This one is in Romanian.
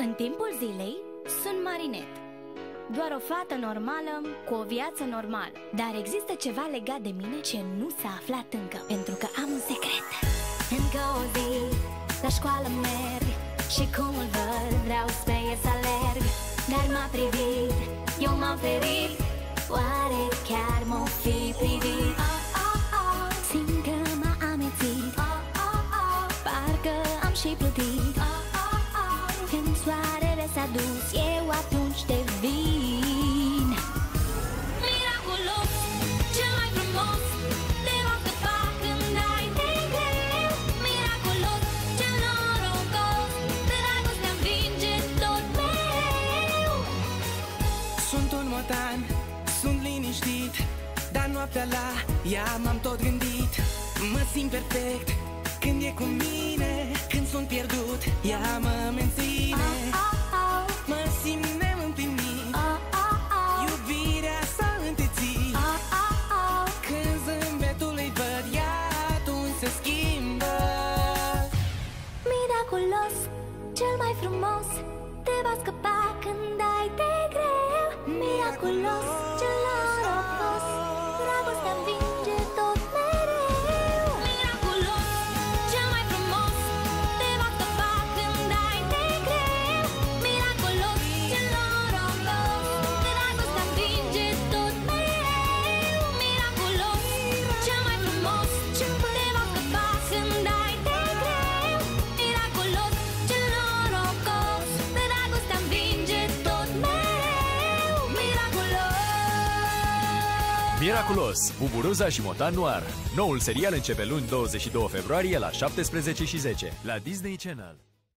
În timpul zilei sunt Marinet, doar o fată normală cu o viață normală. Dar există ceva legat de mine ce nu s-a aflat încă, pentru că am un secret. Încă o zi la școală merg și cum îl văd vreau spre el să alerg. Dar m-a privit, eu m-am ferit, oare chiar m-o fi privit? Simt că m-a amețit, parcă am și plutit. Când soarele s-a dus, eu atunci devin miraculos, cel mai frumos. Te va scăpa când ai de greu. Miraculos, cel norocos, dragostea învinge tot mereu. Sunt un motan, sunt liniștit, dar noaptea la ea m-am tot gândit. Mă simt perfect când e cu mine, când sunt pierdut, ea mă menține. Mă simt neîmplinit, iubirea s-a întețit. Când zâmbetul îi văd, ea atunci se schimbă. Miraculos, cel mai frumos, te va scăpa când ai de greu. Miraculos, cel norocos, dragostea învinge tot mereu. Miraculos, cel mai frumos, te va scăpa când ai de greu. Miraculos, cel norocos, dragostea învinge tot mereu. Miraculos, cel mai frumos, te va scăpa când ai de greu. Miraculos, cel norocos, dragostea învinge tot mereu. Miraculos, Buburuza și Motan Noir. Noul serial începe luni 22 februarie la 17:10 la Disney Channel.